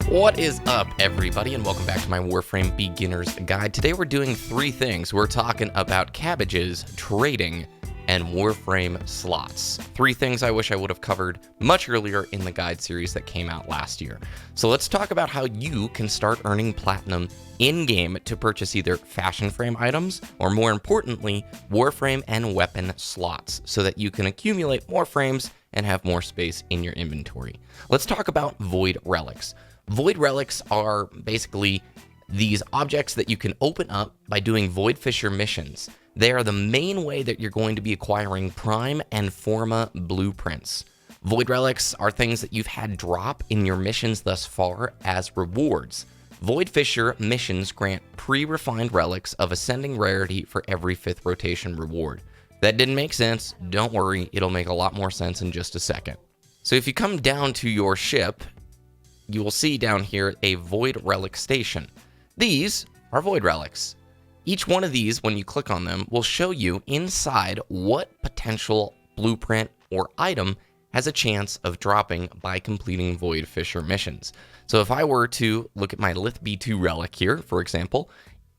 What is up, everybody, and welcome back to my Warframe Beginner's Guide. Today we're doing three things. We're talking about cabbages, trading, and Warframe slots. Three things I wish I would have covered much earlier in the guide series that came out last year. So let's talk about how you can start earning platinum in-game to purchase either fashion frame items, or more importantly, Warframe and weapon slots, so that you can accumulate more frames and have more space in your inventory. Let's talk about Void Relics. Void Relics are basically these objects that you can open up by doing Void Fisher missions. They are the main way that you're going to be acquiring Prime and Forma blueprints. Void Relics are things that you've had drop in your missions thus far as rewards. Void Fisher missions grant pre-refined relics of ascending rarity for every 5th rotation reward. That didn't make sense. Don't worry, it'll make a lot more sense in just a second. So if you come down to your ship, you will see down here a Void Relic station. These are Void Relics. Each one of these, when you click on them, will show you inside what potential blueprint or item has a chance of dropping by completing Void Fisher missions. So if I were to look at my Lith B2 relic here, for example,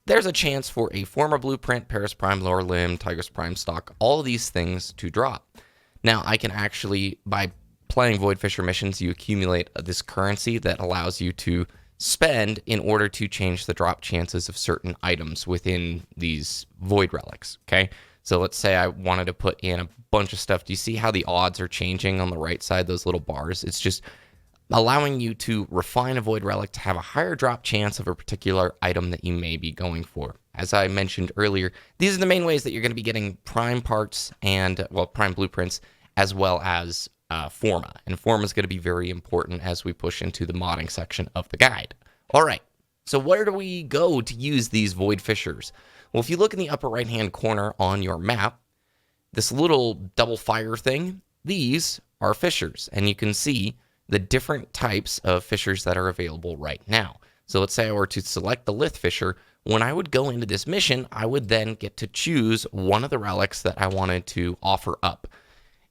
there's a chance for a Forma blueprint, Paris Prime lower limb, Tigress Prime stock, all of these things to drop. Now I can actually, by playing Void Fisher missions, you accumulate this currency that allows you to spend in order to change the drop chances of certain items within these Void Relics, okay? So let's say I wanted to put in a bunch of stuff. Do you see how the odds are changing on the right side, those little bars? It's just allowing you to refine a Void Relic to have a higher drop chance of a particular item that you may be going for. As I mentioned earlier, these are the main ways that you're going to be getting Prime parts and, well, Prime blueprints, as well as Forma. And Forma is going to be very important as we push into the modding section of the guide. All right, so where do we go to use these Void Fishers? Well, if you look in the upper right-hand corner on your map, this little double fire thing, these are fishers, and you can see the different types of fishers that are available right now. So let's say I were to select the Lith Fisher. When I would go into this mission, I would then get to choose one of the relics that I wanted to offer up.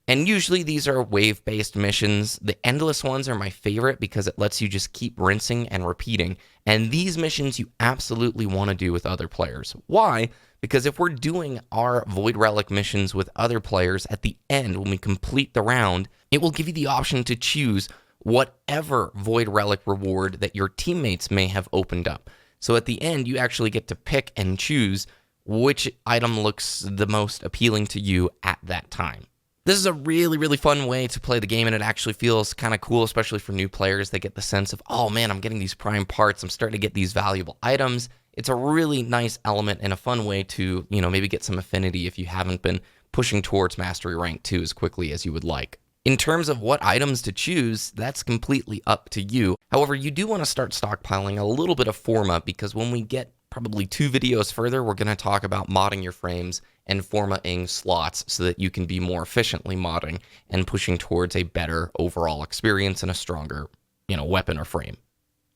And usually these are wave-based missions. The endless ones are my favorite because it lets you just keep rinsing and repeating. And these missions you absolutely want to do with other players. Why? Because if we're doing our Void Relic missions with other players, at the end, when we complete the round, it will give you the option to choose whatever Void Relic reward that your teammates may have opened up. So at the end, you actually get to pick and choose which item looks the most appealing to you at that time. This is a really, really fun way to play the game, and it actually feels kind of cool, especially for new players. They get the sense of, oh man, I'm getting these Prime parts, I'm starting to get these valuable items. It's a really nice element and a fun way to, maybe get some affinity if you haven't been pushing towards Mastery Rank 2 as quickly as you would like. In terms of what items to choose, that's completely up to you. However, you do want to start stockpiling a little bit of Forma, because when we get probably 2 videos further, we're going to talk about modding your frames and Forma-ing slots so that you can be more efficiently modding and pushing towards a better overall experience and a stronger, weapon or frame.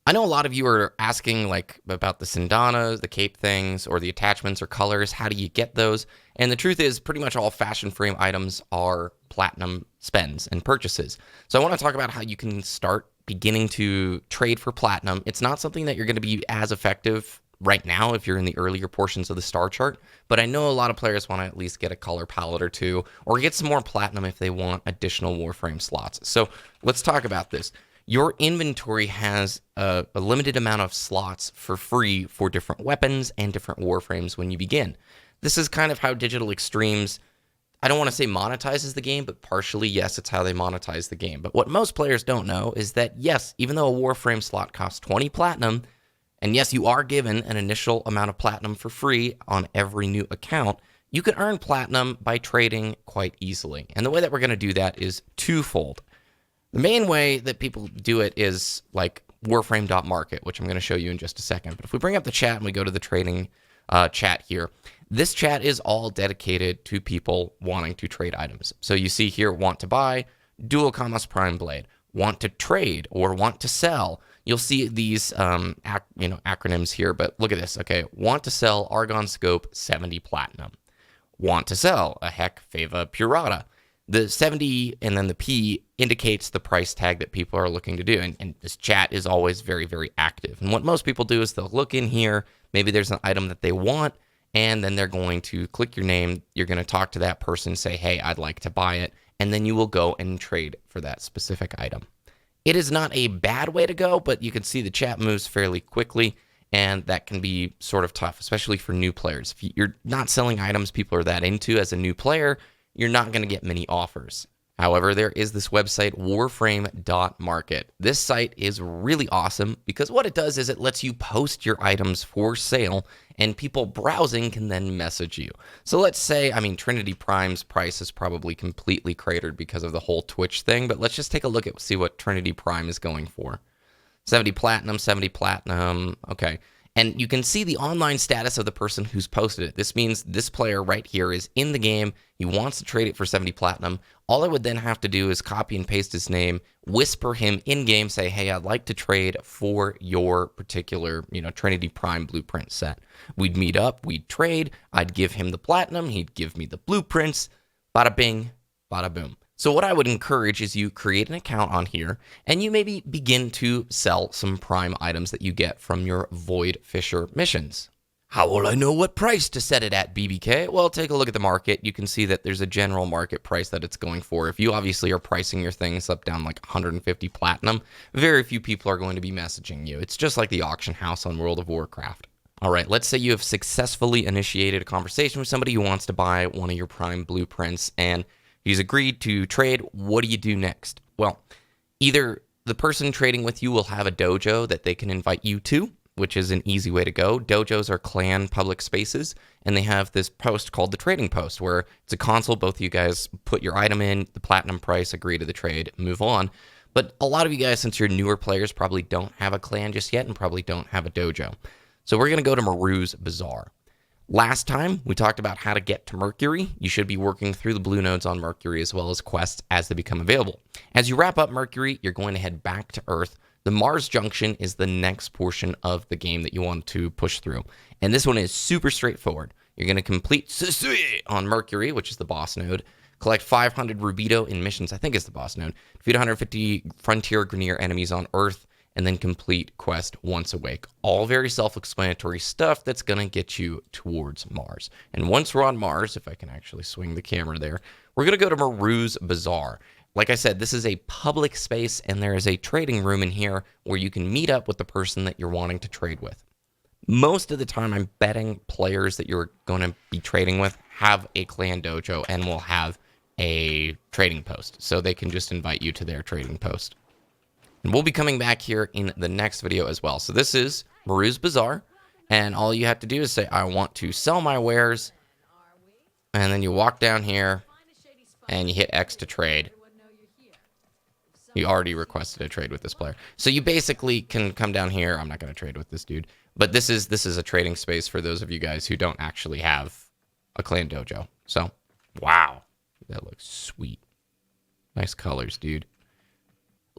I know a lot of you are asking about the Sindanas, the cape things, or the attachments or colors. How do you get those? And the truth is pretty much all fashion frame items are platinum spends and purchases. So I want to talk about how you can start beginning to trade for platinum. It's not something that you're going to be as effective right now if you're in the earlier portions of the star chart, but I know a lot of players want to at least get a color palette or two, or get some more platinum if they want additional Warframe slots. So let's talk about this. Your inventory has a limited amount of slots for free for different weapons and different Warframes when you begin. This is kind of how Digital Extremes, I don't want to say monetizes the game, but partially, yes, it's how they monetize the game. But what most players don't know is that, yes, even though a Warframe slot costs 20 platinum, and yes, you are given an initial amount of platinum for free on every new account, you can earn platinum by trading quite easily. And the way that we're going to do that is twofold. The main way that people do it is like Warframe.market, which I'm going to show you in just a second. But if we bring up the chat and we go to the trading chat here, this chat is all dedicated to people wanting to trade items. So you see here, want to buy, Dual Commas Prime Blade, want to trade or want to sell. You'll see these acronyms here, but look at this. Okay, want to sell Argon Scope 70 Platinum. Want to sell a Heck Fava Purata. The 70 and then the P indicates the price tag that people are looking to do. And this chat is always very, very active. And what most people do is they'll look in here. Maybe there's an item that they want, and then they're going to click your name. You're going to talk to that person, say, hey, I'd like to buy it. And then you will go and trade for that specific item. It is not a bad way to go, but you can see the chat moves fairly quickly. And that can be sort of tough, especially for new players. If you're not selling items people are that into as a new player, you're not going to get many offers. However, there is this website, warframe.market. This site is really awesome because what it does is it lets you post your items for sale, and people browsing can then message you. So let's say, Trinity Prime's price is probably completely cratered because of the whole Twitch thing, but let's just take a look at see what Trinity Prime is going for. 70 platinum, 70 platinum. Okay. And you can see the online status of the person who's posted it. This means this player right here is in the game. He wants to trade it for 70 platinum. All I would then have to do is copy and paste his name, whisper him in game, say, hey, I'd like to trade for your particular, Trinity Prime blueprint set. We'd meet up, we'd trade. I'd give him the platinum. He'd give me the blueprints. Bada bing, bada boom. So what I would encourage is you create an account on here and you maybe begin to sell some prime items that you get from your Void Fisher missions. How will I know what price to set it at, BBK? Well, take a look at the market. You can see that there's a general market price that it's going for. If you obviously are pricing your things up down like 150 platinum, very few people are going to be messaging you. It's just like the auction house on World of Warcraft. All right, let's say you have successfully initiated a conversation with somebody who wants to buy one of your prime blueprints and he's agreed to trade. What do you do next? Well, either the person trading with you will have a dojo that they can invite you to, which is an easy way to go. Dojos are clan public spaces, and they have this post called the trading post, where it's a console. Both of you guys put your item in, the platinum price, agree to the trade, move on. But a lot of you guys, since you're newer players, probably don't have a clan just yet and probably don't have a dojo. So we're going to go to Maru's Bazaar. Last time, we talked about how to get to Mercury. You should be working through the blue nodes on Mercury as well as quests as they become available. As you wrap up Mercury, you're going to head back to Earth. The Mars Junction is the next portion of the game that you want to push through. And this one is super straightforward. You're going to complete Susui on Mercury, which is the boss node. Collect 500 Rubito in missions, I think is the boss node. Defeat 150 Frontier Grenier enemies on Earth. And then complete quest once awake. All very self-explanatory stuff that's going to get you towards Mars. And once we're on Mars, if I can actually swing the camera there, we're going to go to Maru's Bazaar. Like I said, this is a public space, and there is a trading room in here where you can meet up with the person that you're wanting to trade with. Most of the time, I'm betting players that you're going to be trading with have a clan dojo and will have a trading post. So they can just invite you to their trading post. And we'll be coming back here in the next video as well. So this is Maru's Bazaar, and all you have to do is say, I want to sell my wares, and then you walk down here, and you hit X to trade. You already requested a trade with this player. So you basically can come down here. I'm not going to trade with this dude, but this is a trading space for those of you guys who don't actually have a clan dojo. So, wow, that looks sweet. Nice colors, dude.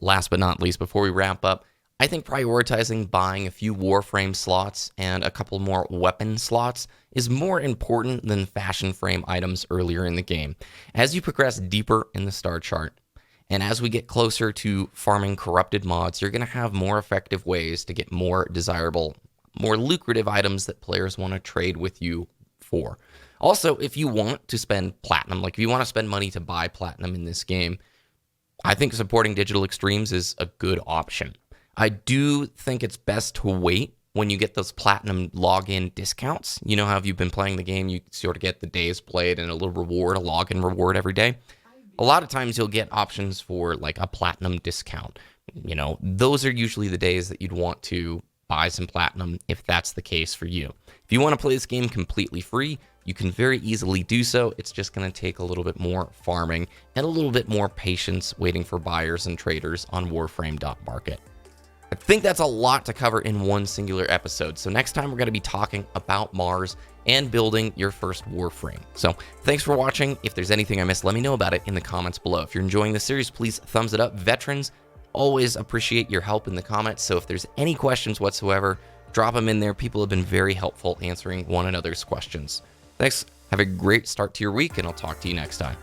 Last but not least, before we wrap up, I think prioritizing buying a few Warframe slots and a couple more weapon slots is more important than fashion frame items earlier in the game. As you progress deeper in the star chart, and as we get closer to farming corrupted mods, you're going to have more effective ways to get more desirable, more lucrative items that players want to trade with you for. Also, if you want to spend platinum, like if you want to spend money to buy platinum in this game, I think supporting Digital Extremes is a good option. I do think it's best to wait when you get those platinum login discounts. You know how if you've been playing the game, you sort of get the days played and a little reward, a login reward every day. A lot of times you'll get options for like a platinum discount. You know, those are usually the days that you'd want to buy some platinum if that's the case for you. If you want to play this game completely free, you can very easily do so. It's just going to take a little bit more farming and a little bit more patience waiting for buyers and traders on Warframe.market. I think that's a lot to cover in one singular episode. So next time we're going to be talking about Mars and building your first Warframe. So thanks for watching. If there's anything I missed, let me know about it in the comments below. If you're enjoying the series, please thumbs it up. Veterans, always appreciate your help in the comments. So if there's any questions whatsoever, drop them in there. People have been very helpful answering one another's questions. Thanks. Have a great start to your week, and I'll talk to you next time.